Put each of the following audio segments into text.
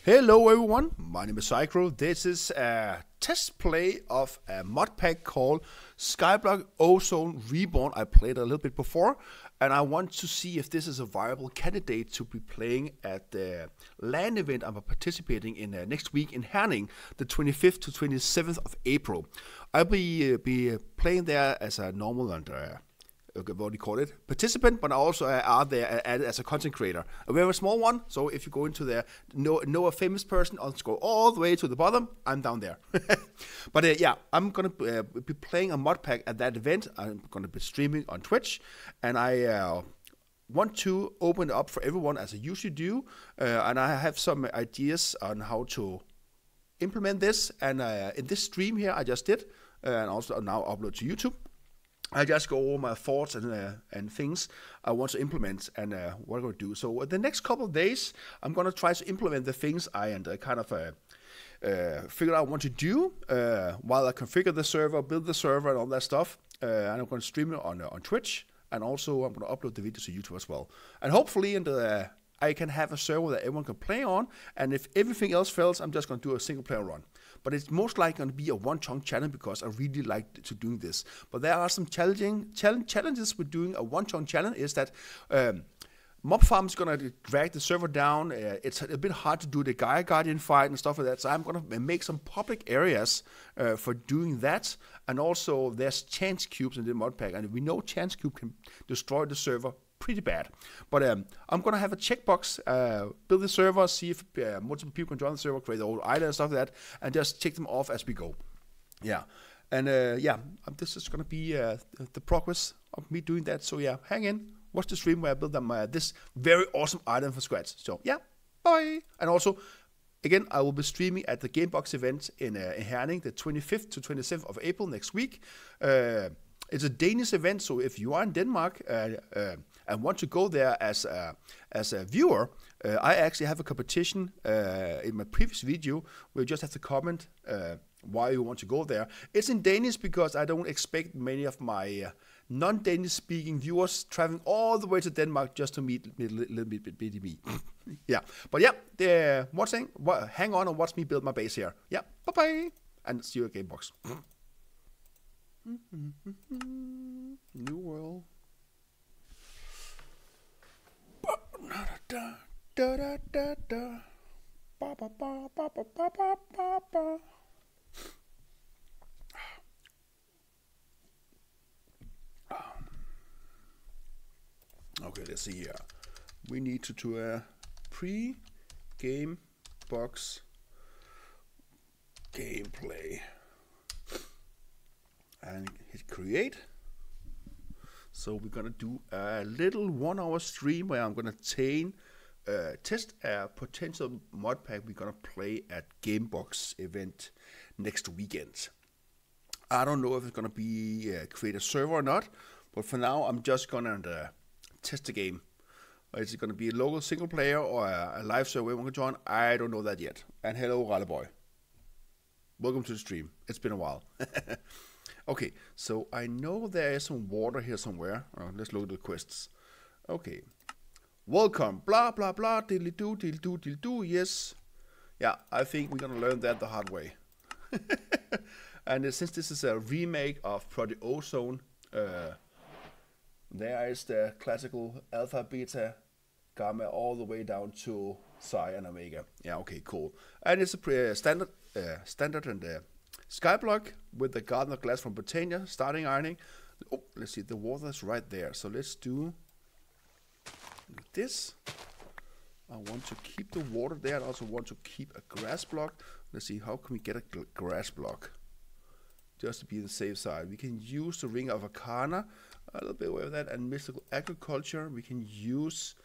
Hello everyone, my name is Psycho. This is a test play of a modpack called Skyblock Ozone Reborn. I played a little bit before and I want to see if this is a viable candidate to be playing at the LAN event I'm participating in next week in Herning, the 25th to 27th of April. I'll be playing there as a normal and what do you call it? Participant, but I also are there as a content creator. A very small one, so if you go into there, know a famous person, I'll just go all the way to the bottom, I'm down there. But yeah, I'm going to be playing a mod pack at that event. I'm going to be streaming on Twitch, and I want to open it up for everyone as I usually do, and I have some ideas on how to implement this, and in this stream here I just did, and also now upload to YouTube. I just go over my thoughts and things I want to implement and what I'm going to do. So the next couple of days, I'm going to try to implement the things I kind of figure out what to do while I configure the server, build the server and all that stuff. And I'm going to stream it on Twitch. And also I'm going to upload the video to YouTube as well. And hopefully I can have a server that everyone can play on. And if everything else fails, I'm just going to do a single player run. But it's most likely going to be a one-chunk challenge because I really like to doing this. But there are some challenges with doing a one-chunk challenge is that mob farm is going to drag the server down. It's a bit hard to do the Guardian fight and stuff like that. So I'm going to make some public areas for doing that. And also there's chance cubes in the mod pack. And we know chance cube can destroy the server pretty bad. But I'm going to have a checkbox, build the server, see if multiple people can join the server, create the old island and stuff like that, and just check them off as we go. Yeah. And yeah, this is going to be the progress of me doing that. So yeah, hang in. Watch the stream where I build them this very awesome island from scratch. So yeah, bye. And also, again, I will be streaming at the Gamebox event in Herning, the 25th to 27th of April next week. It's a Danish event, so if you are in Denmark and want to go there as a viewer, I actually have a competition in my previous video where you just have to comment why you want to go there. It's in Danish because I don't expect many of my non-Danish speaking viewers traveling all the way to Denmark just to meet a little bit me. Yeah, but yeah, hang on and watch me build my base here. Yeah, bye-bye, and see you at Gamebox. New world. Okay, let's see here. We need to do a pre-game box gameplay. And hit create. So we're gonna do a little 1 hour stream where I'm gonna test a potential mod pack we're gonna play at Gamebox event next weekend. I don't know if it's gonna be create a server or not, but for now I'm just gonna test the game. Is it gonna be a local single player or a live server we're gonna join? I don't know that yet. And hello, Ralleboy. Welcome to the stream. It's been a while. Okay, so I know there is some water here somewhere. Let's look at the quests. Okay. Welcome, blah, blah, blah, diddly-doo, diddly-doo, diddly-doo, yes. Yeah, I think we're going to learn that the hard way. And since this is a remake of Project Ozone, there is the classical alpha, beta, gamma, all the way down to psi and omega. Yeah, okay, cool. And it's a standard and Skyblock with the Garden of Glass from Britannia, starting ironing. Oh, let's see, the water is right there. So let's do this. I want to keep the water there. I also want to keep a grass block. Let's see, how can we get a grass block? Just to be the safe side. We can use the Ring of Arcana, a little bit away with that, and Mystical Agriculture. We can use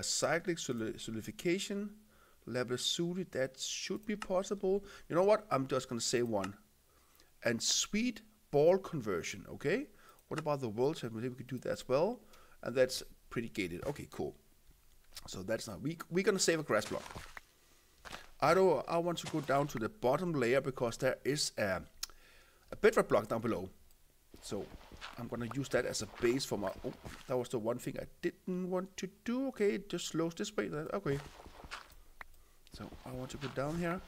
Cyclic Solidification. Labrasuri, that should be possible. You know what? I'm just going to say one. And Sweet Ball Conversion, okay? What about the world chat? Maybe we could do that as well. And that's pretty gated. Okay, cool. So that's not... We're going to save a grass block. I want to go down to the bottom layer because there is a bedrock block down below. So I'm going to use that as a base for my... Oh, that was the one thing I didn't want to do. Okay, it just slows this way. Okay. So I want to go down here.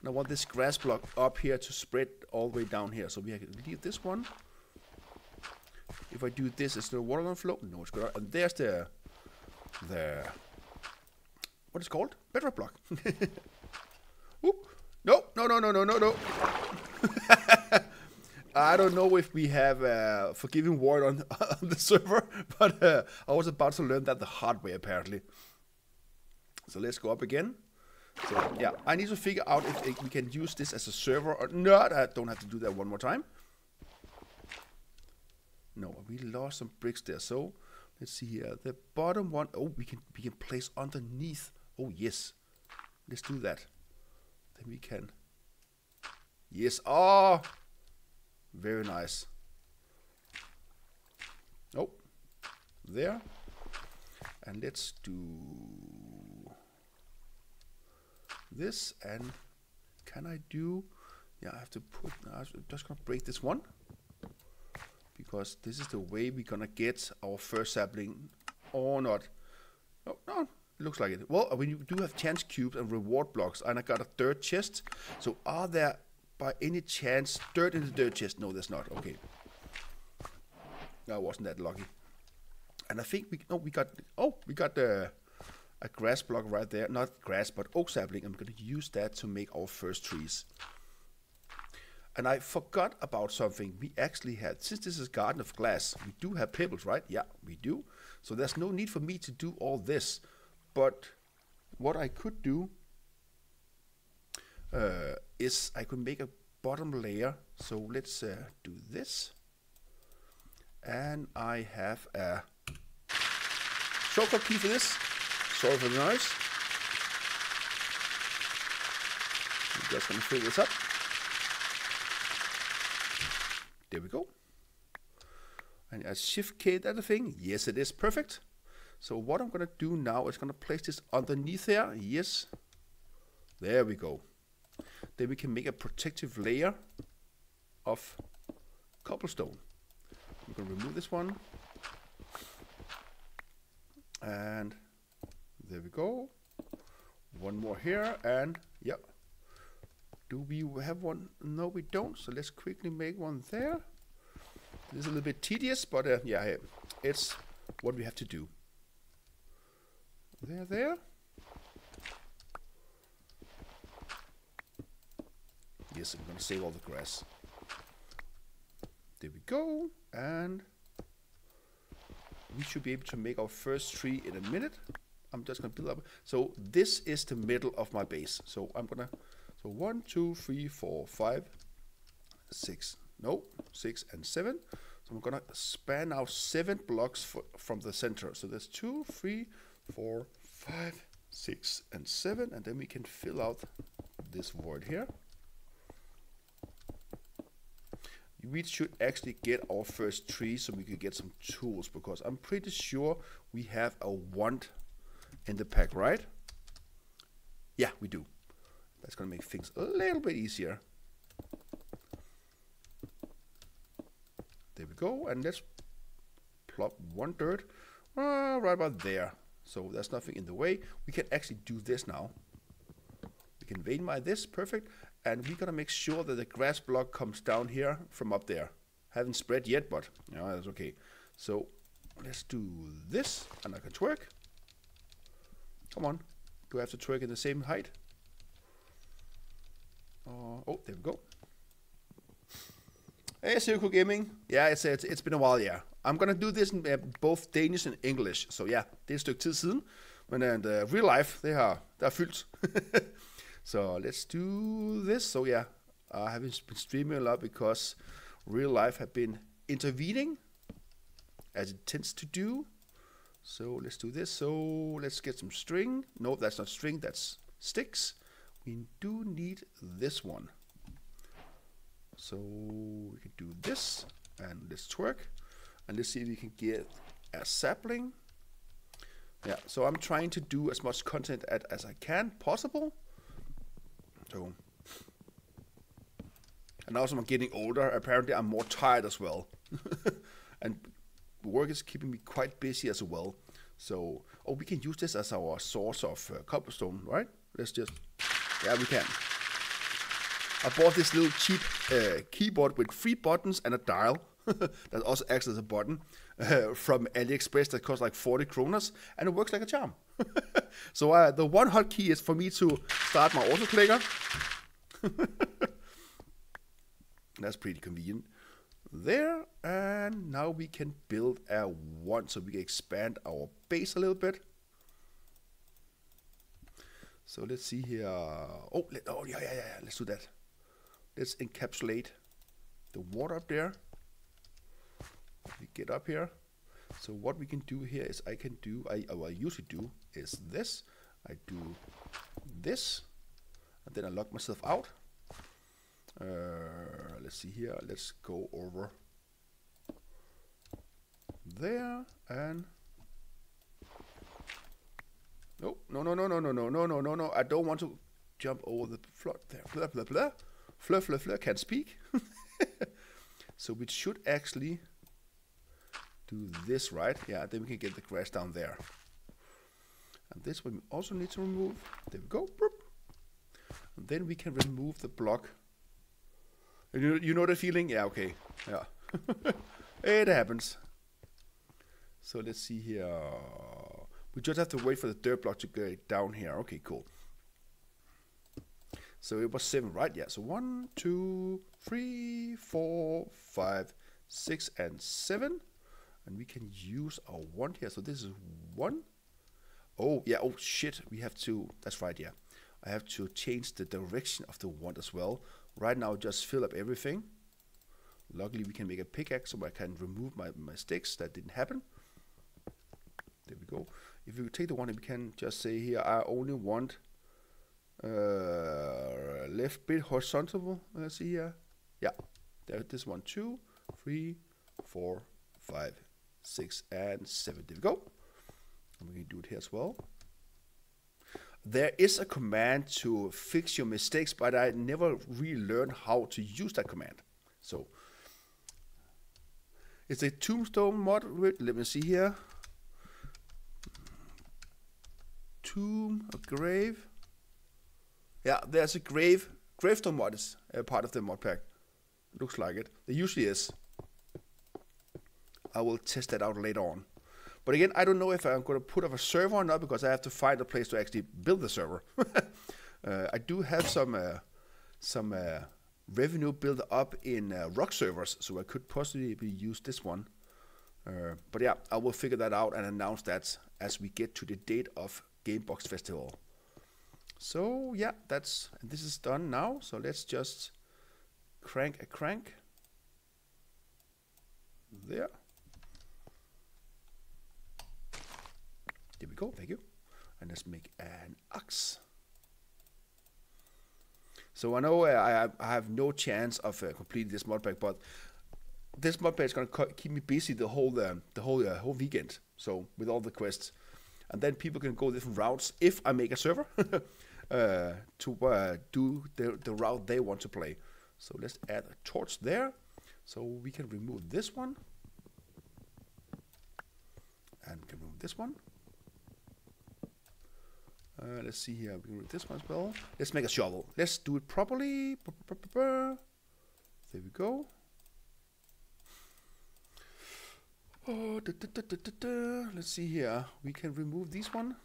And I want this grass block up here to spread all the way down here. So we can leave this one. If I do this, is the water gonna flow? No, it's gonna. And there's the what is it called? Bedrock block. Oop. No. I don't know if we have forgiving word on the server, but I was about to learn that the hard way apparently. So let's go up again. So yeah, I need to figure out if we can use this as a server or not. I don't have to do that one more time. No, we lost some bricks there. So let's see here. The bottom one. Oh, we can place underneath. Oh yes, let's do that. Then we can. Yes. Oh, very nice. Oh, there. And let's do this. And can I do? Yeah, I have to put. I'm just gonna break this one because this is the way we're gonna get our first sapling, or not. Oh, no. Looks like it. Well, when you do have chance cubes and reward blocks, and I got a dirt chest. So are there by any chance dirt in the dirt chest? No, there's not. Okay. No, I wasn't that lucky. And I think we got a grass block right there. Not grass, but oak sapling. I'm going to use that to make our first trees. And I forgot about something. We actually had, since this is Garden of Glass, we do have pebbles, right? Yeah, we do. So there's no need for me to do all this. But what I could do is I could make a bottom layer. So let's do this. And I have a shortcut key for this. Sorry for the noise. I'm just going to fill this up. There we go. And a shift key, that a thing? Yes, it is perfect. So what I'm going to do now is going to place this underneath here. Yes. There we go. Then we can make a protective layer of cobblestone. I'm going to remove this one. And there we go. One more here. And yeah. Do we have one? No, we don't. So let's quickly make one there. This is a little bit tedious, but yeah, it's what we have to do. There. Yes, I'm gonna save all the grass. There we go, and we should be able to make our first tree in a minute. I'm just gonna build up. So this is the middle of my base. So I'm gonna. So 1, 2, 3, 4, 5, 6. No, 6 and 7. So I'm gonna span out 7 blocks from the center. So there's 2, 3, 4, 5, 6, and 7, and then we can fill out this void here. We should actually get our first tree so we can get some tools, because I'm pretty sure we have a wand in the pack, right? Yeah, we do. That's gonna make things a little bit easier. There we go, and let's plop one dirt right about there. So there's nothing in the way. We can actually do this now. We can vein mine this, perfect. And we're gonna make sure that the grass block comes down here from up there. Haven't spread yet, but yeah, that's okay. So let's do this, and I can twerk. Come on, do I have to twerk in the same height? Oh, there we go. Hey, Circle Gaming. Yeah, it's been a while, yeah. I'm gonna do this in both Danish and English. So yeah, det er et stykke tid siden. Men real life, det er fyldt. So let's do this. So yeah, I have been streaming a lot because real life have been intervening, as it tends to do. So let's do this. So let's get some string. No, that's not string, that's sticks. We do need this one. So we can do this, and let's twerk, and let's see if we can get a sapling. Yeah, so I'm trying to do as much content as I can possible. So, and also I'm getting older. Apparently I'm more tired as well. And work is keeping me quite busy as well. So, we can use this as our source of cobblestone, right? let's just, yeah, we can. I bought this little cheap keyboard with 3 buttons and a dial that also acts as a button from AliExpress that costs like 40 kroners, and it works like a charm. So the one hotkey is for me to start my auto clicker. That's pretty convenient. There, and now we can build a 1, so we can expand our base a little bit. So let's see here. Oh yeah, let's do that. Let's encapsulate the water up there. We get up here. So what we can do here is I usually do is this. I do this, and then I lock myself out. Let's see here. Let's go over there and no. I don't want to jump over the floor there. Blah blah blah. Fleur, can't speak. So we should actually do this, right? Yeah, then we can get the grass down there. And this one we also need to remove. There we go. And then we can remove the block. You know the feeling? Yeah, okay. Yeah. It happens. So let's see here. We just have to wait for the dirt block to get down here. Okay, cool. So it was 7, right? Yeah, so 1, 2, 3, 4, 5, 6, and 7. And we can use our wand here. So this is 1. Oh, yeah, oh shit. We have to, that's right, yeah. I have to change the direction of the wand as well. Right now, just fill up everything. Luckily, we can make a pickaxe so I can remove my sticks. That didn't happen. There we go. If we take the one, we can just say here, I only want left bit horizontal. Let's see here. Yeah, there. This 1, 2, 3, 4, 5, 6, and 7. There we go. And we can do it here as well. There is a command to fix your mistakes, but I never really learned how to use that command. So it's a tombstone mod. Let me see here. Tomb, a grave. Yeah, there's a gravestone mod is part of the mod pack. Looks like it. There usually is. I will test that out later on. But again, I don't know if I'm going to put up a server or not, because I have to find a place to actually build the server. I do have some revenue built up in rock servers, so I could possibly use this one. But yeah, I will figure that out and announce that as we get to the date of Gamebox Festival. So yeah, this is done now. So let's just crank a crank. There. There we go, thank you. And let's make an axe. So I know I have no chance of completing this mod pack, but this mod pack is going to keep me busy the whole weekend. So with all the quests, and then people can go different routes if I make a server to do the route they want to play. So let's add a torch there, so we can remove this one, and can remove this one. Let's see here, we can remove this one as well. Let's make a shovel. Let's do it properly. There we go. Oh, let's see here. We can remove this one.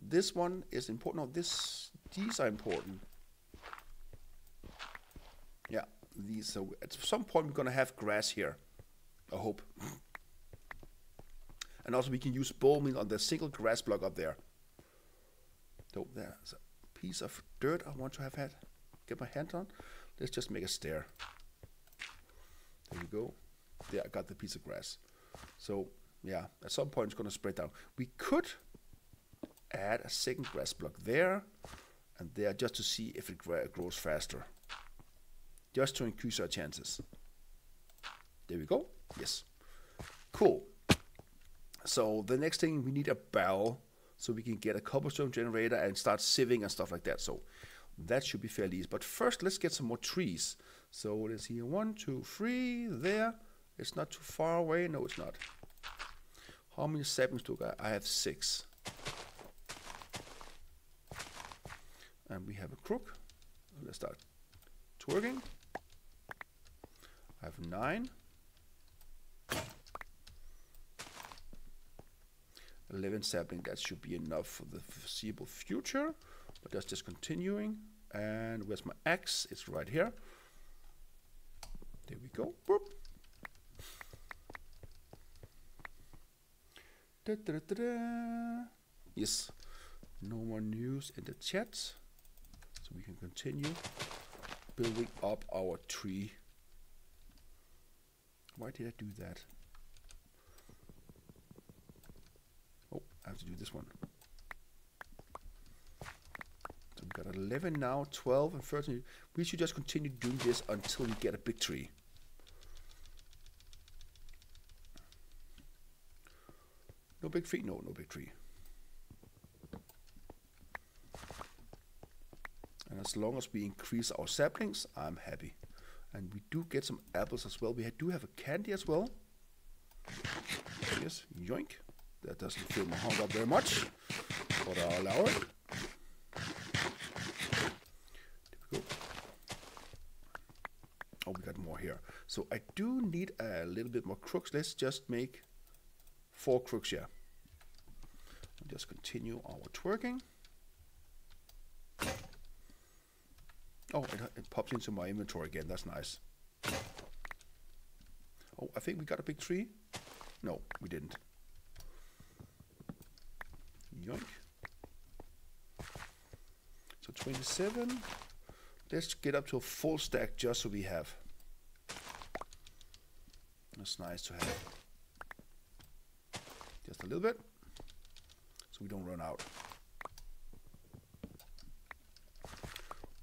This one is important. No, these are important. Yeah, these. So at some point we're gonna have grass here. I hope. And also we can use bone meal on the single grass block up there. So there's a piece of dirt I want to get my hand on. Let's just make a stair. There we go. There, I got the piece of grass. So yeah, at some point it's going to spread down. We could add a second grass block there and there, just to see if it grows faster. Just to increase our chances. There we go. Yes. Cool. So the next thing, we need a barrel, so we can get a cobblestone generator and start sieving and stuff like that. So that should be fairly easy. But first, let's get some more trees. So let's see, 1, 2, 3, there. It's not too far away. No, it's not. How many saplings do I have? 6. And we have a crook. Let's start twerking. I have 9. 11 sapling, that should be enough for the foreseeable future. But that's just continuing. And where's my axe? It's right here. There we go. Boop. Da, da, da, da. Yes. No more news in the chat. So we can continue building up our tree. Why did I do that? Oh, I have to do this one. So we've got 11 now, 12 and 13. We should just continue doing this until we get a big tree. No big tree? No, no big tree. And as long as we increase our saplings, I'm happy. And we do get some apples as well. We do have a candy as well. Yes, yoink. That doesn't fill my hand up very much, but I'll allow it. There we go. Oh, we got more here. So I do need a little bit more crooks. Let's just make 4 crooks here. And just continue our twerking. Oh, it pops into my inventory again. That's nice. Oh, I think we got a big tree. No, we didn't. Yoink. So 27. Let's get up to a full stack just so we have. That's nice to have. Just a little bit. So we don't run out.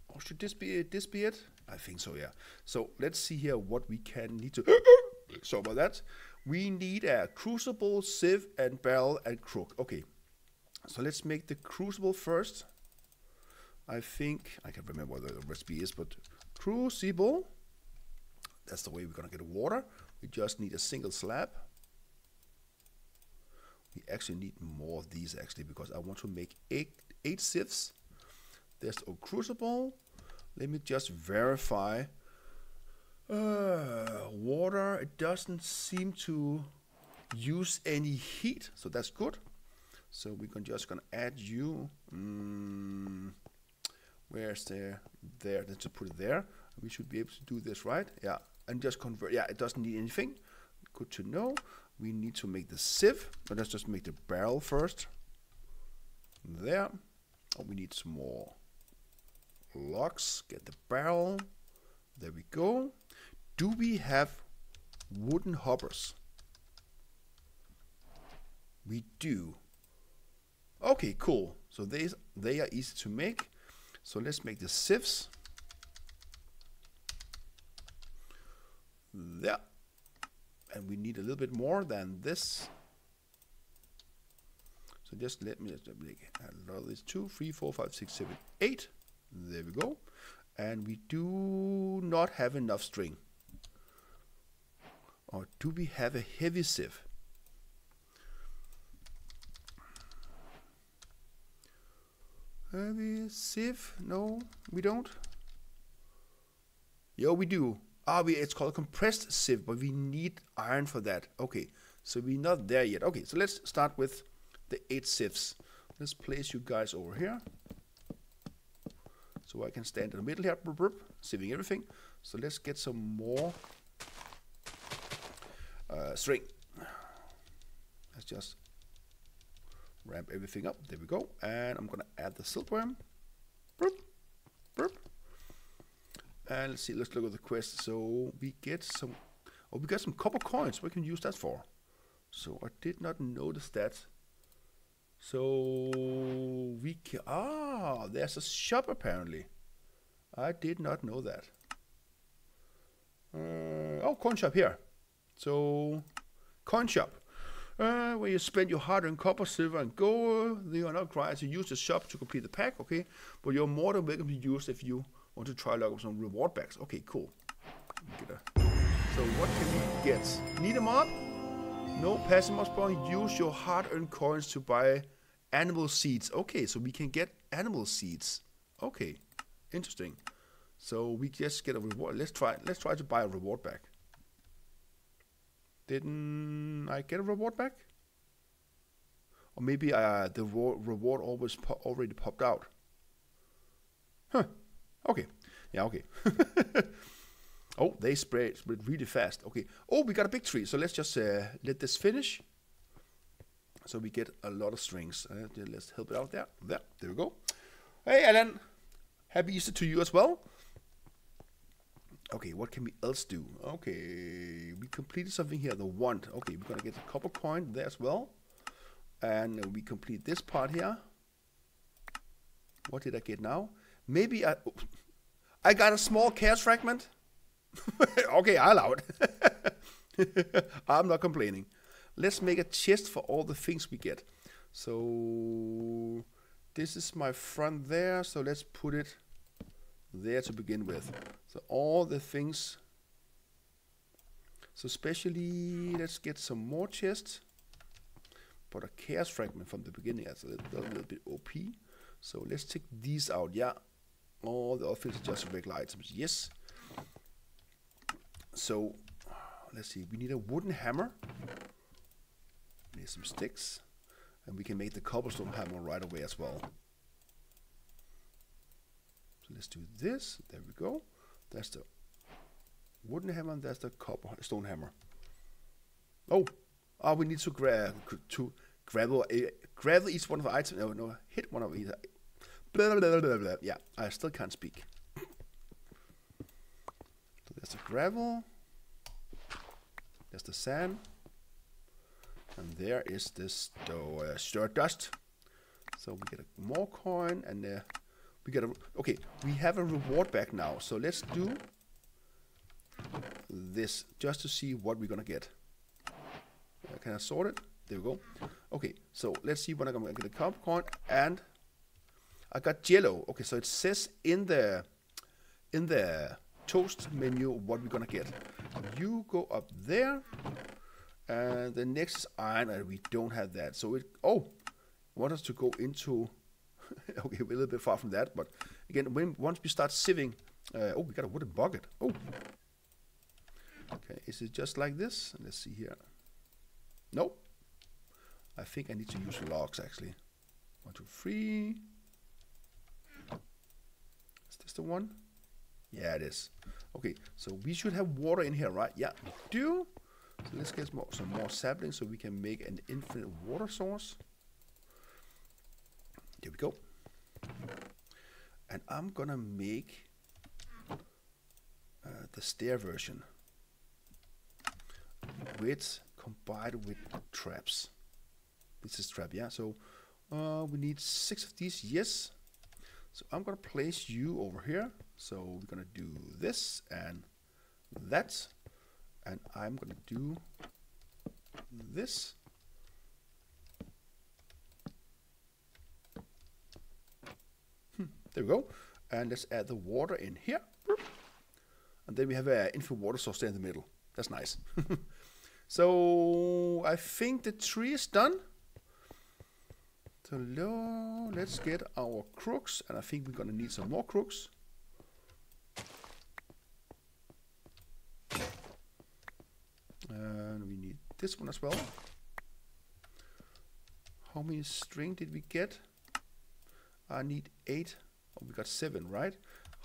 Or should this be it? I think so, yeah. So let's see here what we can need to... Sorry about that. We need a crucible, sieve, and barrel, and crook. Okay. So let's make the crucible first. I think... I can't remember what the recipe is, but... Crucible. That's the way we're going to get water. We just need a single slab. We actually need more of these, actually, because I want to make 8 sieves. There's a crucible. Let me just verify. Water, it doesn't seem to use any heat, so that's good. So we're just gonna add you. Where's there? There. Let's just put it there. We should be able to do this, right? Yeah, and just convert. Yeah, it doesn't need anything. Good to know. We need to make the sieve, but let's just make the barrel first. There. Oh, we need some more logs. Get the barrel. There we go. Do we have wooden hoppers? We do. Okay, cool. So they are easy to make. So let's make the sieves. There. And we need a little bit more than this. So just let me make a lot of these 2, 3, 4, 5, 6, 7, 8. There we go. And we do not have enough string. Or do we have a heavy sieve? Heavy sieve? No, we don't. Yeah, we do. It's called a compressed sieve, but we need iron for that. Okay, so we're not there yet. Okay, so let's start with the 8 sieves. Let's place you guys over here. So I can stand in the middle here, sieving everything. So let's get some more string. Let's just ramp everything up. There we go. And I'm gonna add the silkworm. And let's see, let's look at the quest. So we get some, we got some copper coins. What can we use that for? So I did not notice that. So we can, there's a shop apparently. I did not know that. Coin shop here. So coin shop. Where you spend your hard-earned copper, silver, and gold. You are not required to use the shop to complete the pack, okay? But you're more than welcome to use if you want to try log up some reward bags. Okay, cool. So what can we get? Need a mob? No, passive must probably use your hard-earned coins to buy animal seeds. Okay, so we can get animal seeds. Okay, interesting. So we just get a reward. Let's try to buy a reward back. Didn't I get a reward back? Or maybe the reward already popped out. Huh. Okay. Yeah, okay. Oh, they spread really fast. Okay. Oh, we got a big tree. So let's just let this finish. So we get a lot of strings. Let's help it out there. There we go. Hey, Alan. Happy Easter to you as well. Okay, what can we else do? Okay, we completed something here. The wand. Okay, we're going to get a copper coin there as well. And we complete this part here. What did I get now? Maybe I got a small chaos fragment. Okay, I allow it. I'm not complaining. Let's make a chest for all the things we get. So this is my front there. So let's put it there to begin with. So all the things. So especially let's get some more chests. But a chaos fragment from the beginning. That's a little bit OP. So let's take these out. Yeah. All the other things are just regular items. Yes. So let's see. We need a wooden hammer. We need some sticks. And we can make the cobblestone hammer right away as well. So let's do this. There we go. That's the wooden hammer and that's the cobblestone hammer. Oh, we need to grab each one of the items. No, hit one of these. Blah, blah, blah, blah. Yeah, I still can't speak. So there's the gravel. There's the sand. And there is this stirred dust. So we get a more coin and we get a... Okay, we have a reward back now. So let's do this just to see what we're going to get. Can I sort it? There we go. Okay, so let's see when I'm going to get a copper coin. And I got yellow. Okay, so it says in the toast menu what we're going to get. You go up there. And the next is iron, and we don't have that. So it want us to go into okay, we're a little bit far from that, but again, once we start sieving, we got a wooden bucket. Oh, okay, is it just like this? Let's see here. Nope. I think I need to use logs actually. 1, 2, 3. Is this the one? Yeah, it is. Okay, so we should have water in here, right? Yeah, we do. So let's get some more saplings so we can make an infinite water source. There we go. And I'm gonna make the stair version combined with traps. This is trap, yeah. So we need 6 of these, yes. So I'm gonna place you over here. So we're gonna do this and that. And I'm going to do this. There we go. And let's add the water in here. And then we have an infinite water source there in the middle. That's nice. So I think the tree is done. So let's get our crooks. And I think we're going to need some more crooks. And we need this one as well. How many string did we get? I need 8. Oh, we got 7, right?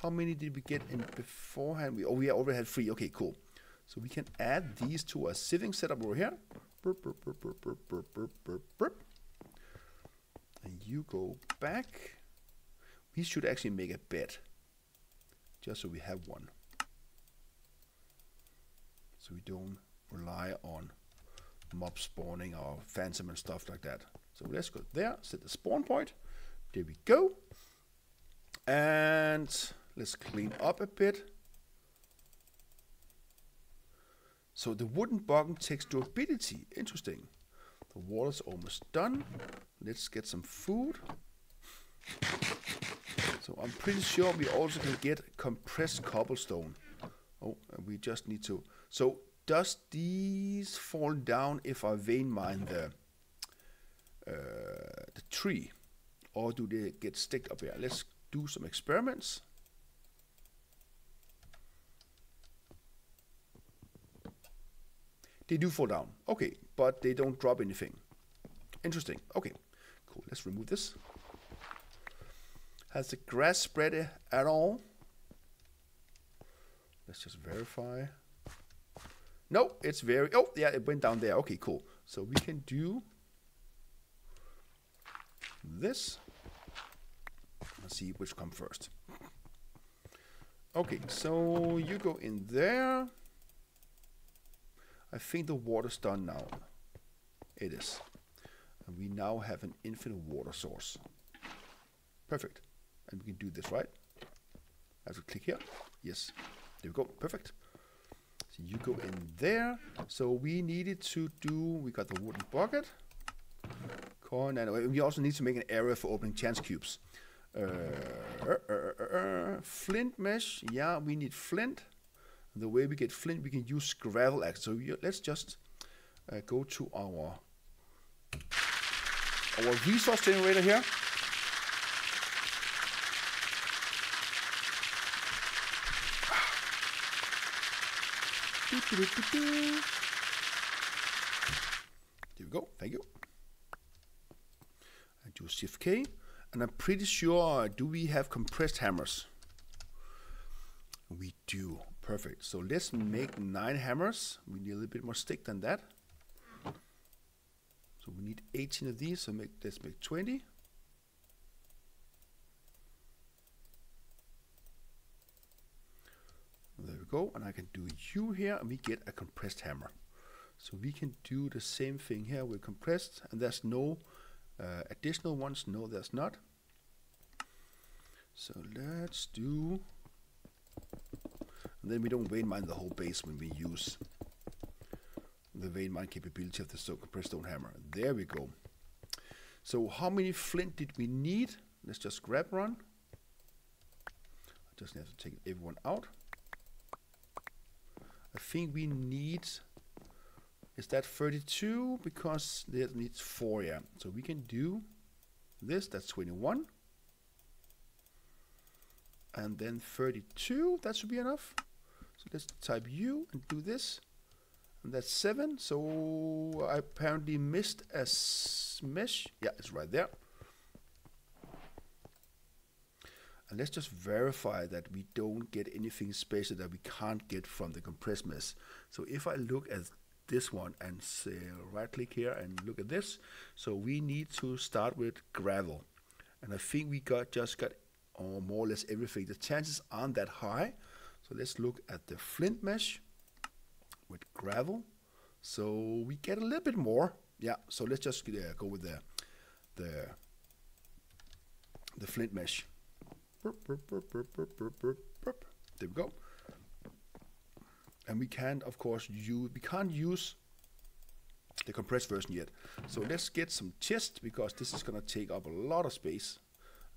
How many did we get in beforehand? We already had 3. Okay, cool. So we can add these to a sieving setup over here. Burp, burp, burp, burp, burp, burp, burp, burp, burp. And you go back. We should actually make a bed, just so we have one. So we don't rely on mob spawning or phantom and stuff like that. So let's go there, set the spawn point. There we go. And let's clean up a bit. So the wooden bucket takes durability. Interesting. The water's almost done. Let's get some food. So I'm pretty sure we also can get compressed cobblestone. Oh, and we just need to... So does these fall down if I vein mine the tree, or do they get sticked up here? Let's do some experiments. They do fall down. Okay, but they don't drop anything. Interesting. Okay, cool. Let's remove this. Has the grass spread at all? Let's just verify. No, it's very... Oh, yeah, it went down there. Okay, cool. So we can do this. Let's see which comes first. Okay, so you go in there. I think the water's done now. It is. And we now have an infinite water source. Perfect. And we can do this, right? I have to click here. Yes. There we go. Perfect. So you go in there. So we needed to do... We got the wooden bucket. Corn, and we also need to make an area for opening chance cubes. Flint mesh. Yeah, we need flint. The way we get flint, we can use gravel axe. So let's just go to our resource generator here. There we go. Thank you. I do Shift K, and I'm pretty sure. Do we have compressed hammers? We do. Perfect. So let's make 9 hammers. We need a little bit more stick than that. So we need 18 of these. So let's make 20. There we go. And I can do U here, and we get a compressed hammer. So we can do the same thing here with compressed. And there's no additional ones. No, there's not. So let's do... And then we don't vein mine the whole base when we use the vein mine capability of the compressed stone hammer. There we go. So how many flint did we need? Let's just grab one. I just have to take everyone out. I think we need... Is that 32? Because that needs 4, yeah. So we can do this. That's 21. And then 32. That should be enough. So let's type U and do this. And that's 7. So I apparently missed a mesh. Yeah, it's right there. And let's just verify that we don't get anything special that we can't get from the compressed mesh. So if I look at this one and say right click here and look at this. So we need to start with gravel. And I think we just got more or less everything. The chances aren't that high. So let's look at the flint mesh with gravel. So we get a little bit more. Yeah, so let's just go with the flint mesh. There we go. And we can't, of course, we can't use the compressed version yet. So let's get some chests, because this is going to take up a lot of space.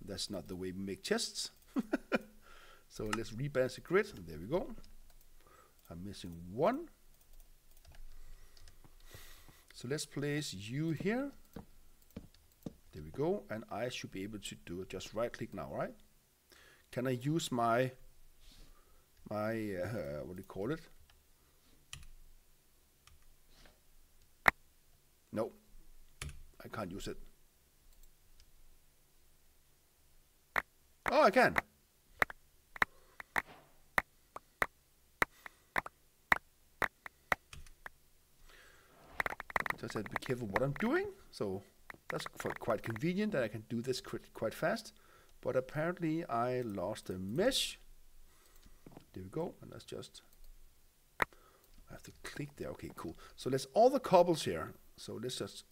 That's not the way we make chests. So let's rebalance the grid. There we go. I'm missing 1. So let's place you here. There we go. And I should be able to do it. Just right click now, right? Can I use my what do you call it? No, I can't use it. Oh, I can. Just have to be careful what I'm doing. So that's quite convenient that I can do this quite fast. But apparently I lost a mesh. There we go. And let's just... I have to click there. Okay, cool. So let's all the cobbles here. So let's just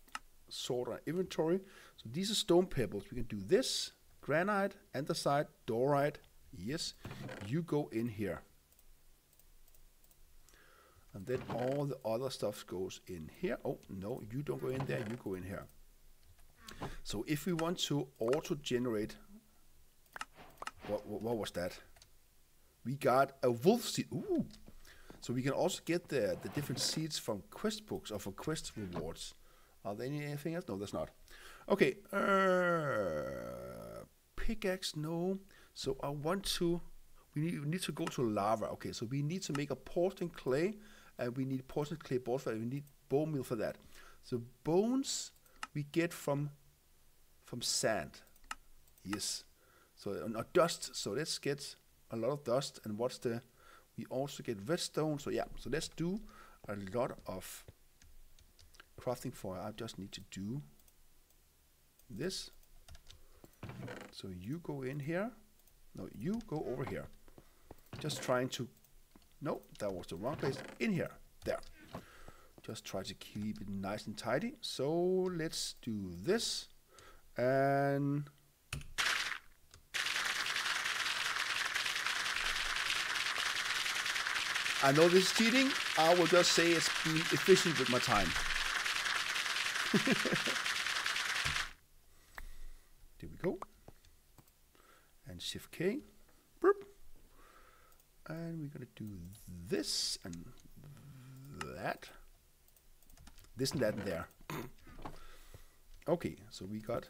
sort our inventory. So these are stone pebbles. We can do this. Granite, andesite, dorite. Yes. You go in here. And then all the other stuff goes in here. Oh, no, you don't go in there. You go in here. So if we want to auto-generate... What was that? We got a wolf seed. Ooh. So we can also get the different seeds from quest books or for quest rewards. Are there anything else? No, there's not. Okay. pickaxe? No. So I want to, we need to go to lava. Okay, so we need to make a porcelain clay, and we need porcelain clay balls for that. We need bone meal for that. So bones we get from sand. Yes. So not dust. So let's get a lot of dust. And what's the? We also get redstone. So yeah. So let's do a lot of crafting for. I just need to do this. So you go in here. No, you go over here. Just trying to. No, that was the wrong place. In here. There. Just try to keep it nice and tidy. So let's do this. And I know this is cheating. I will just say it's being efficient with my time. There we go. And Shift K. Boop. And we're going to do this and that. This and that and there. Okay, so we got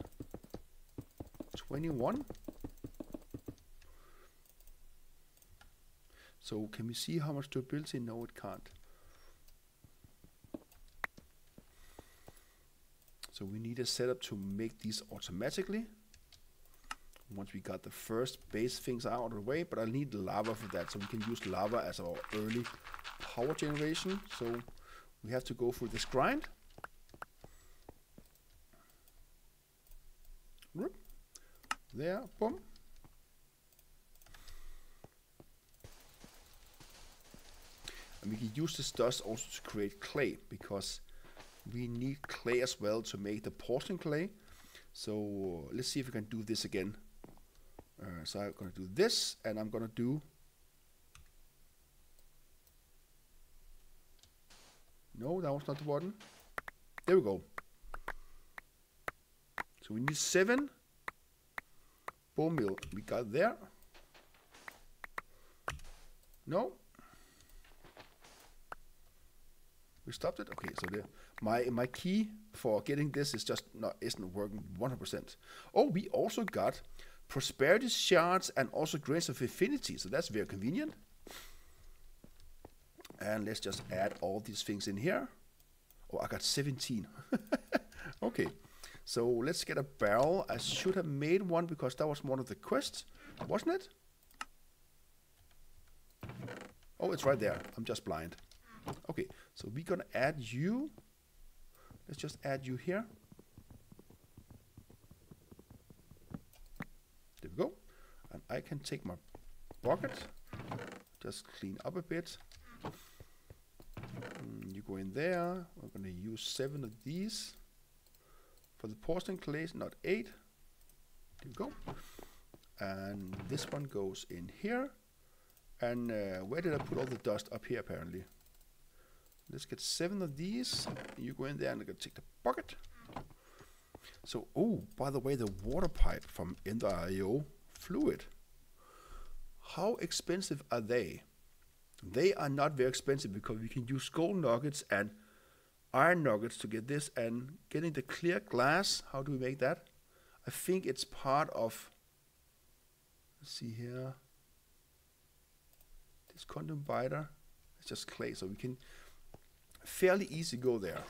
21. So can we see how much durability? No, it can't. So we need a setup to make these automatically. Once we got the first base things out of the way, but I need lava for that, so we can use lava as our early power generation. So we have to go through this grind. There, boom. And we can use this dust also to create clay, because we need clay as well to make the porcelain clay. So let's see if we can do this again. So I'm going to do this, and I'm going to do. No, that was not the button. There we go. So we need 7 bone meal. We got there. No. We stopped it. Okay, so my key for getting this is just isn't working 100%. Oh, we also got prosperity shards and also grains of affinity. So that's very convenient. And let's just add all these things in here. Oh, I got 17. Okay, so let's get a barrel. I should have made one because that was one of the quests, wasn't it? Oh, it's right there. I'm just blind. Okay, so we're gonna add you. Let's just add you here. There we go. And I can take my bucket, just clean up a bit. You go in there. We're gonna use 7 of these for the porcelain clays, not 8. There we go. And this one goes in here. And where did I put all the dust? Up here, apparently. Let's get 7 of these. You go in there and I'm gonna take the bucket. So, oh, by the way, the water pipe from Ender.io fluid. How expensive are they? They are not very expensive because we can use gold nuggets and iron nuggets to get this. And getting the clear glass, how do we make that? I think it's part of, let's see here, this condom biter. It's just clay, so we can fairly easy go there.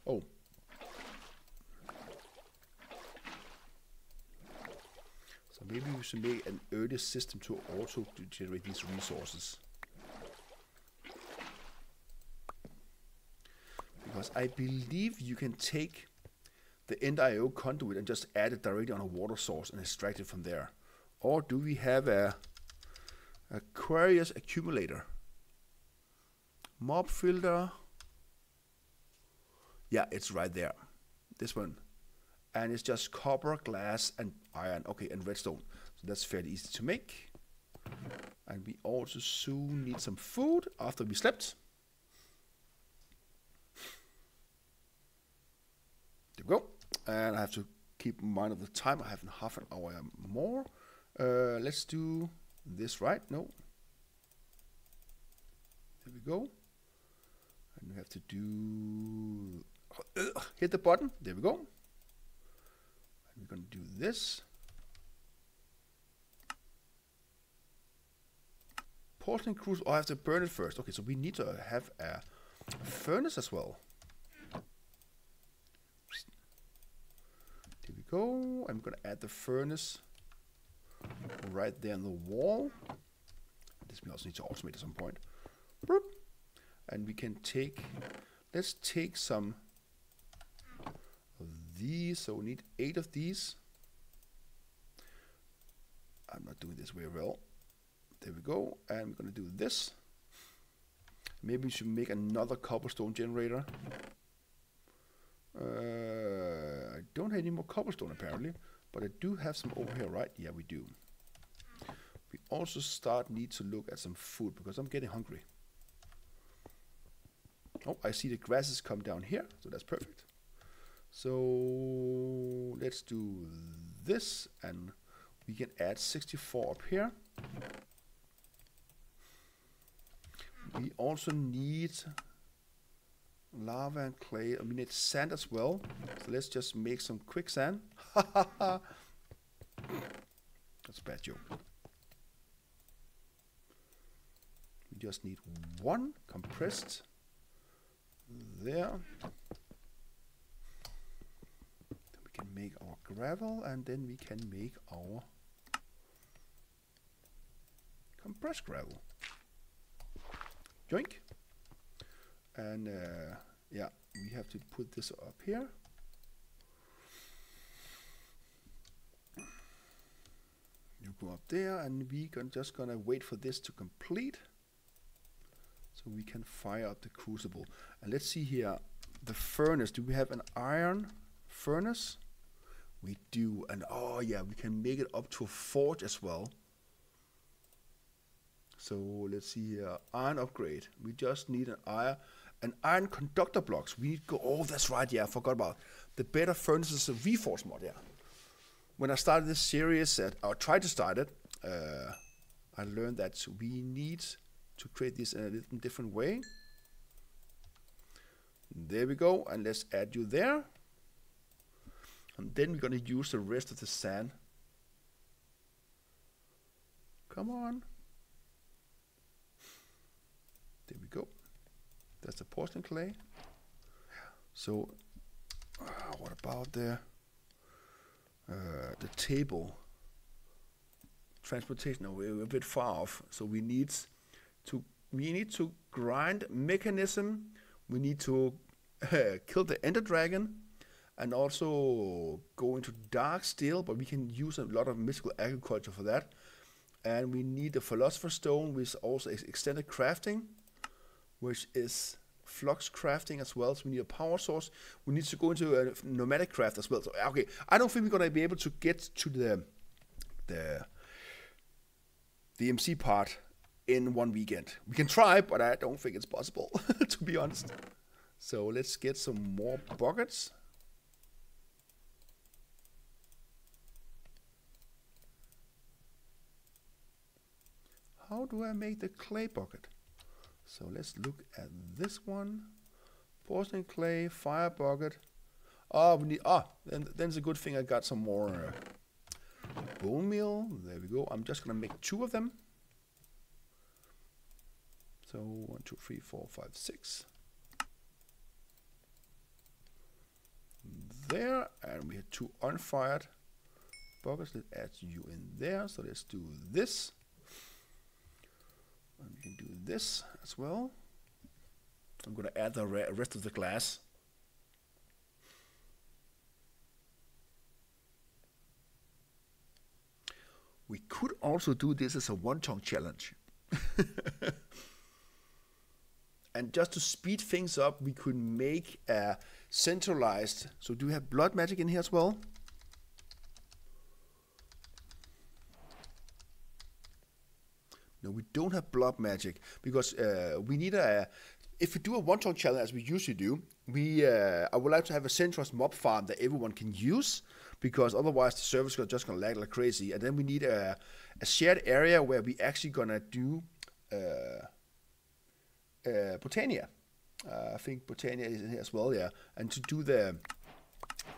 Oh. So maybe we should make an early system to also generate these resources. Because I believe you can take the End.io conduit and just add it directly on a water source and extract it from there. Or do we have a Aquarius accumulator? Mob filter. Yeah, it's right there. This one. And it's just copper, glass, and iron. Okay, and redstone. So that's fairly easy to make. And we also soon need some food after we slept. There we go. And I have to keep in mind of the time. I have half an hour more. Let's do this right. No. There we go. And we have to do... hit the button. There we go. And we're going to do this. Porcelain crucible. Oh, I have to burn it first. Okay, so we need to have a furnace as well. There we go. I'm going to add the furnace right there on the wall. This we also need to automate at some point. Boop. And we can take, let's take some of these. So we need 8 of these. I'm not doing this very well. There we go. And we're going to do this. Maybe we should make another cobblestone generator. I don't have any more cobblestone apparently, but I do have some over here, right? Yeah, we do. We also need to look at some food because I'm getting hungry. Oh, I see the grasses come down here, so that's perfect. So let's do this, and we can add 64 up here. We also need lava and clay. We need sand as well. So let's just make some quicksand. That's a bad joke. We just need 1 compressed. There. Then we can make our gravel, and then we can make our compressed gravel. Joink. And yeah, we have to put this up here. You go up there, and we can just gonna wait for this to complete, so we can fire up the crucible. And let's see here, the furnace. Do we have an iron furnace? We do, and oh yeah, we can make it up to a forge as well. So let's see here, iron upgrade. We just need an iron conductor blocks. We need go. Oh, that's right. Yeah, I forgot about the better furnaces of Reforce mod. Yeah. When I started this series, or tried to start it, I learned that we need to create this in a little different way. There we go, and let's add you there. And then we're gonna use the rest of the sand. Come on. There we go. That's the porcelain clay. So, what about the table? Transportation. No, we're a bit far off. So we need to grind mechanism. We need to kill the ender dragon, and also go into dark steel. But we can use a lot of mystical agriculture for that. And we need the philosopher's stone, which also is extended crafting, which is flux crafting as well. So we need a power source. We need to go into a nomadic craft as well. So okay, I don't think we're gonna be able to get to the MC part in one weekend. We can try, but I don't think it's possible, to be honest. So let's get some more buckets. How do I make the clay bucket? So let's look at this one. Porcelain clay, fire bucket. Oh, we need, then it's a good thing I got some more bone meal. There we go. I'm just gonna make 2 of them. So 1, 2, 3, 4, 5, 6. There, and we had 2 unfired buckets. Let's add you in there. So let's do this. And we can do this as well. I'm going to add the rest of the glass. We could also do this as a one-tongue challenge. And just to speed things up, we could make a centralized. So do we have blood magic in here as well? No, we don't have blood magic because we need if we do a one-tongue challenge as we usually do, I would like to have a centralized mob farm that everyone can use, because otherwise the servers are just gonna lag like crazy. And then we need a shared area where we actually gonna do Botania. I think Botania is in here as well, yeah. And to do the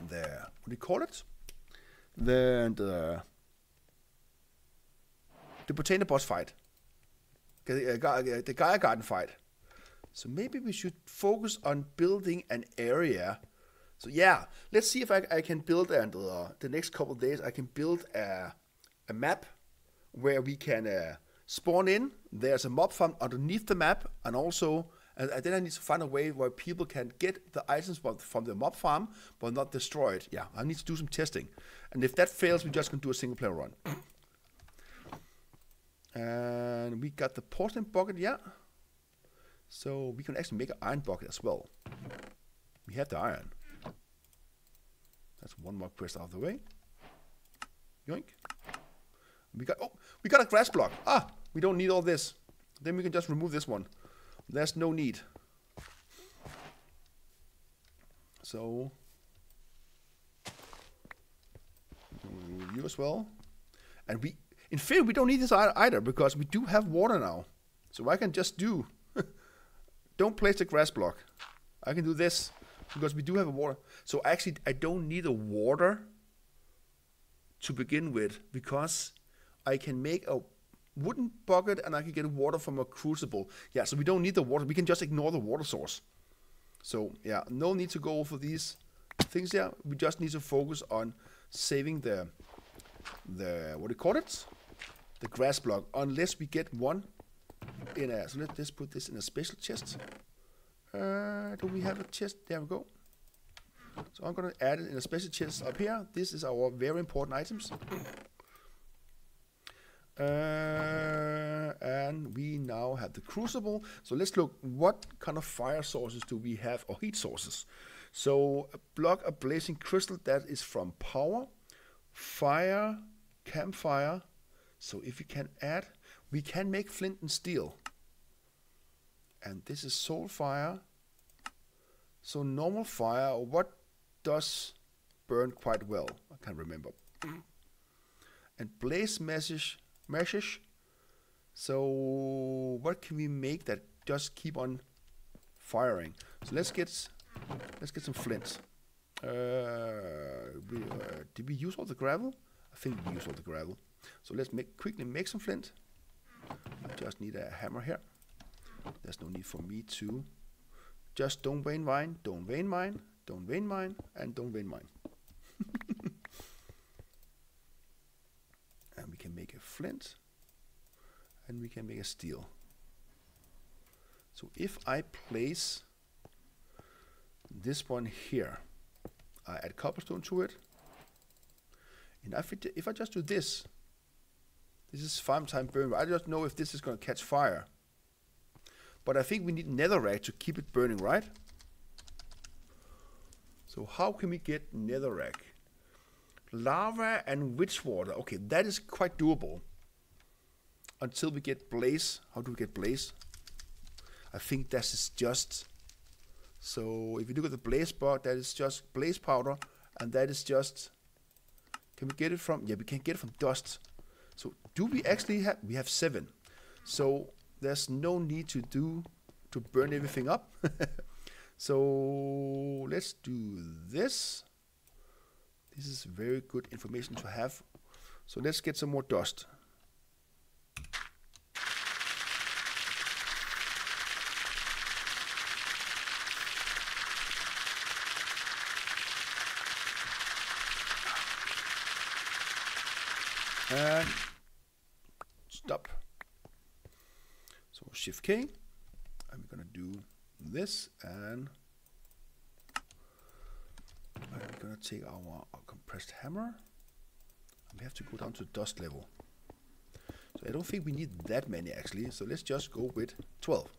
what do you call it? The Botania boss fight. The Gaia Garden fight. So maybe we should focus on building an area. So yeah, let's see if I can build, and the next couple of days I can build a map where we can spawn in. There's a mob farm underneath the map, and also and then I need to find a way where people can get the items from the mob farm but not destroy it. Yeah, I need to do some testing, and if that fails, we're just gonna do a single player run. And we got the porcelain bucket, yeah. So we can actually make an iron bucket as well. We have the iron. That's one more quest out of the way. Yoink. We got a grass block. Ah, we don't need all this. Then we can just remove this one. There's no need. So you as well. And in theory, we don't need this either because we do have water now. So I can just do. Don't place the grass block. I can do this because we do have a water. So actually, I don't need a water to begin with because I can make a wooden bucket and I can get water from a crucible. Yeah, so we don't need the water. We can just ignore the water source. So yeah, no need to go for these things here. We just need to focus on saving the what do you call it? The grass block, unless we get one in a. So let's put this in a special chest. Do we have a chest? There we go. So I'm gonna add it in a special chest up here. This is our very important items. And we now have the crucible. So let's look, what kind of fire sources do we have, or heat sources? So a block of blazing crystal, that is from power, fire, campfire. So if we can add, we can make flint and steel. And this is soul fire. So normal fire, what does burn quite well? I can't remember. And blaze meshes. So what can we make that just keep on firing? So let's get some flint. Did we use all the gravel? I think we used all the gravel. So let's quickly make some flint. I just need a hammer here. There's no need for me to. Just don't vein mine, don't vein mine, don't vein mine, and don't vein mine. And we can make a flint. And we can make a steel. So if I place this one here, I add cobblestone to it. And if I just do this, this is farm time burn. I don't know if this is going to catch fire. But I think we need netherrack to keep it burning, right? So how can we get netherrack? Lava and witch water. Okay, that is quite doable. Until we get blaze. How do we get blaze? I think this is just. So if you look at the blaze bar, that is just blaze powder, and that is just. Can we get it from? Yeah, we can get it from dust. So do we actually have? We have 7. So there's no need to burn everything up. So let's do this. This is very good information to have. So let's get some more dust. And stop. So Shift K. I'm gonna do this, and I'm gonna take our compressed hammer. And we have to go down to dust level. So I don't think we need that many actually. So let's just go with 12.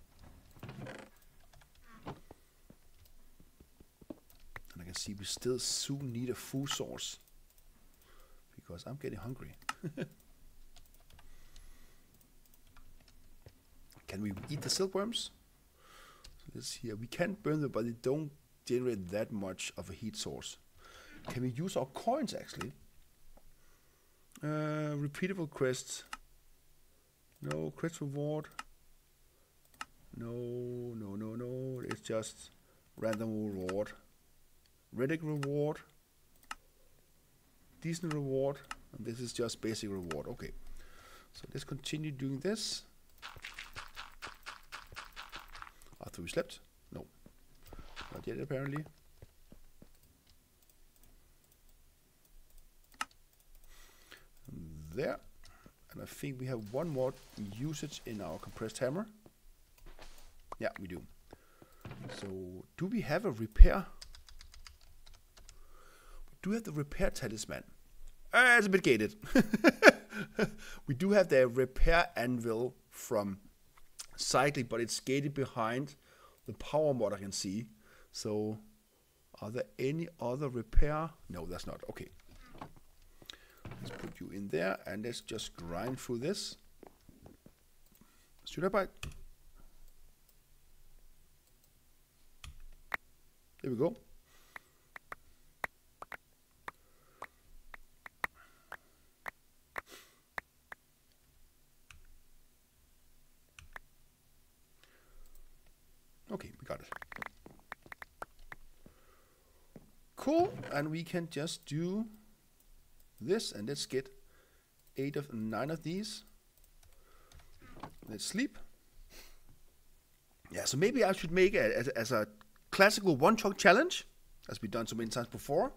And I can see we still soon need a food source because I'm getting hungry. Can we eat the silkworms? So let's see here. We can burn them, but they don't generate that much of a heat source. Can we use our coins actually? Repeatable quests. No, quest reward. No. It's just random reward. Reddick reward. Decent reward. And this is just basic reward. Okay. So let's continue doing this. After we slept? No. Not yet apparently. There. And I think we have one more usage in our compressed hammer. Yeah, we do. So, do we have a repair? We do have the repair talisman. It's a bit gated. We do have the repair anvil from cycling, but it's gated behind the power mod I can see. So, are there any other repair? No, that's not. Okay. Let's put you in there and let's just grind through this. Should I bite? There we go. Okay, we got it. Cool, and we can just do this, and let's get 9 of these. Let's sleep. Yeah, so maybe I should make it as a classical one-chunk challenge, as we've done so many times before,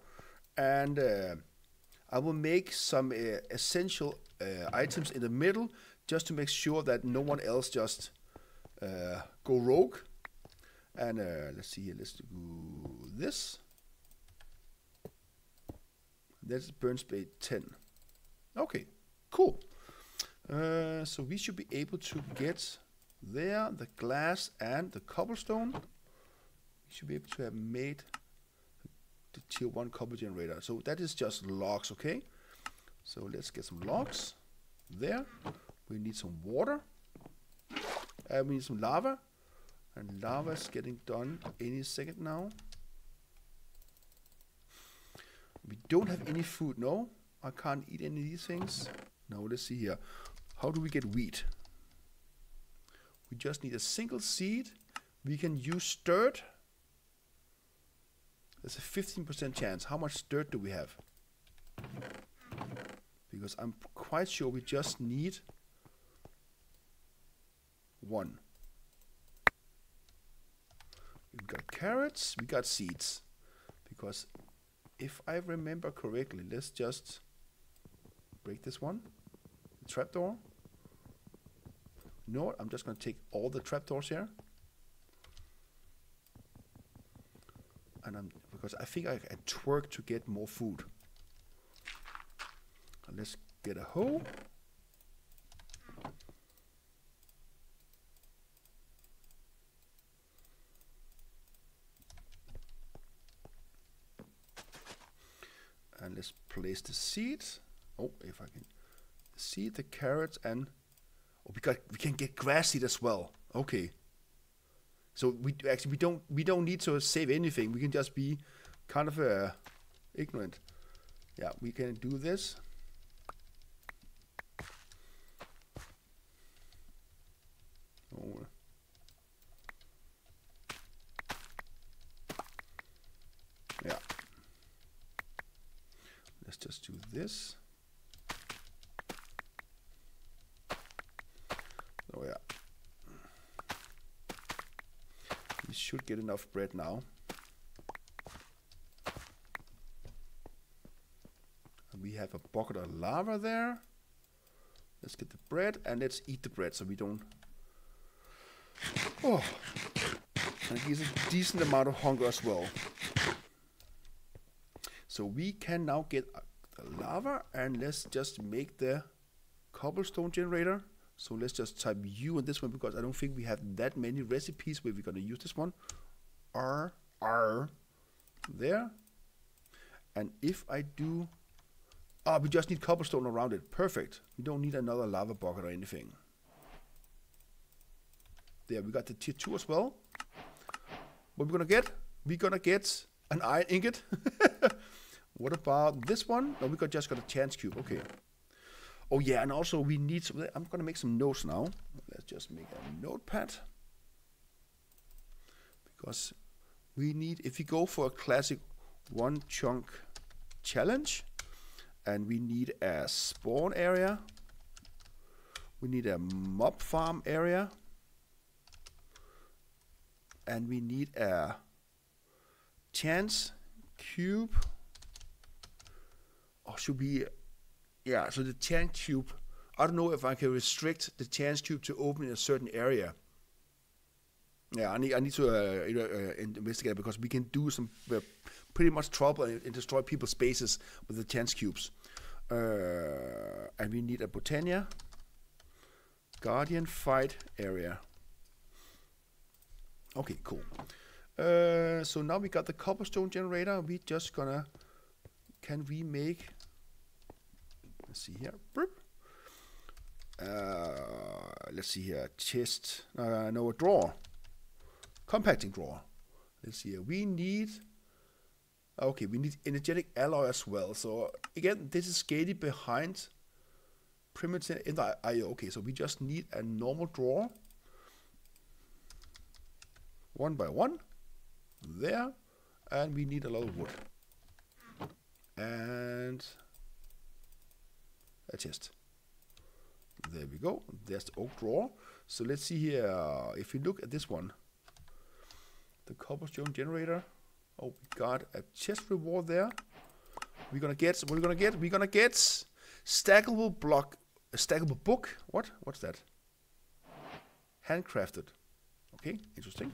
and I will make some essential items in the middle, just to make sure that no one else just go rogue. And let's see here, let's do this. That's burn speed 10. Okay, cool. So we should be able to get there the glass and the cobblestone. We should be able to have made the tier 1 cobble generator. So that is just logs, okay? So let's get some logs there. We need some water. We need some lava. And lava is getting done any second now. We don't have any food, no? I can't eat any of these things. No, let's see here. How do we get wheat? We just need a single seed. We can use dirt. There's a 15% chance. How much dirt do we have? Because I'm quite sure we just need 1. We've got carrots, we got seeds. Because if I remember correctly, let's just break this one. The trapdoor. You know what? I'm just going to take all the trapdoors here. And because I think I can twerk to get more food. And let's get a hoe. And let's place the seeds. Oh, if I can seed the carrots, and we can get grass seed as well. Okay. So we don't need to save anything. We can just be kind of ignorant. Yeah, we can do this. Oh. Yeah. Let's just do this. Oh yeah. We should get enough bread now. And we have a bucket of lava there. Let's get the bread and let's eat the bread so we don't... Oh, and here's a decent amount of hunger as well. So we can now get the lava, and let's just make the cobblestone generator. So let's just type U on this one, because I don't think we have that many recipes where we're going to use this one. R there. And if I do... Oh, we just need cobblestone around it. Perfect. We don't need another lava bucket or anything. There, we got the tier 2 as well. What we're going to get? We're going to get an iron ingot. What about this one? No, just got a chance cube. Okay. Oh yeah, and also we need some... I'm going to make some notes now. Let's just make a notepad. because we need, if we go for a classic one chunk challenge, and we need a spawn area, we need a mob farm area, and we need a chance cube. Or should we, yeah, so the chance cube, I don't know if I can restrict the chance cube to open in a certain area. Yeah, I need to investigate, because we can do some pretty much trouble and destroy people's spaces with the chance cubes. And we need a Botania Guardian fight area. Okay, cool. So now we got the cobblestone generator. We just gonna, can we make, let's see here, let's see here, chest, no, a drawer, compacting drawer. Let's see here, we need, okay, we need energetic alloy as well. So again, this is gated behind primitive in the IO. Okay, so we just need a normal drawer, one by one, there, and we need a lot of wood and a chest. There we go. There's the oak drawer. So let's see here. If you look at this one, the cobblestone generator. Oh, we got a chest reward there. We're gonna get. What we're gonna get? We're gonna get stackable block, a stackable book. What? What's that? Handcrafted. Okay, interesting.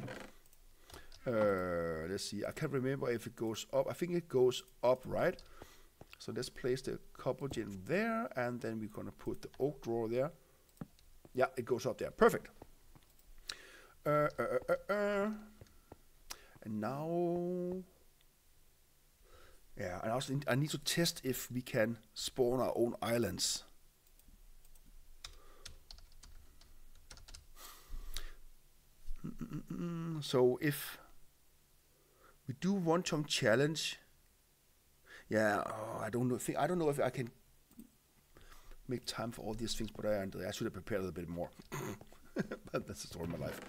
Let's see. I can't remember if it goes up. I think it goes up, right? So let's place the copper gen there, and then we're gonna put the oak drawer there. Yeah, it goes up there. Perfect. And now, yeah, and also I need to test if we can spawn our own islands. So if we do one chunk challenge, yeah, I don't know if I can make time for all these things, but I should have prepared a little bit more. But that's the story of my life.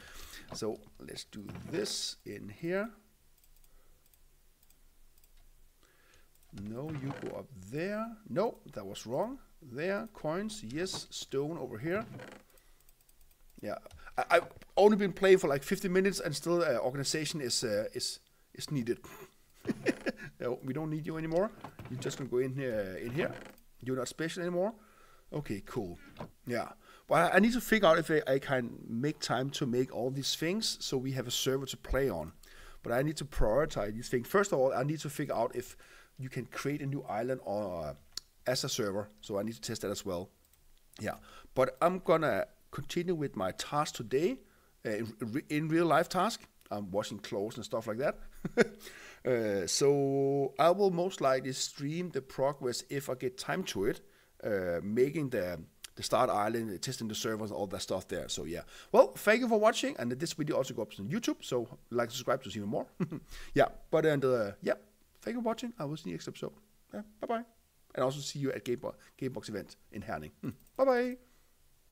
So let's do this in here. No, you go up there. No, that was wrong. There, coins, yes, stone over here. Yeah, I've only been playing for like 50 minutes, and still organization is needed. No, we don't need you anymore. You're just gonna go in here. You're not special anymore. Okay, cool. Yeah, but I need to figure out if I can make time to make all these things so we have a server to play on. But I need to prioritize these things. First of all, I need to figure out if you can create a new island or as a server. So I need to test that as well. Yeah, but I'm gonna continue with my task today, in real life task. I'm washing clothes and stuff like that. So I will most likely stream the progress if I get time to it, making the start island, testing the servers, all that stuff there. So yeah, well, thank you for watching, and this video also goes up on YouTube, so like, subscribe to see more. Yeah, but yeah, thank you for watching. I will see you next episode. Yeah, bye bye, and also see you at Gamebox event in Herning. Bye bye.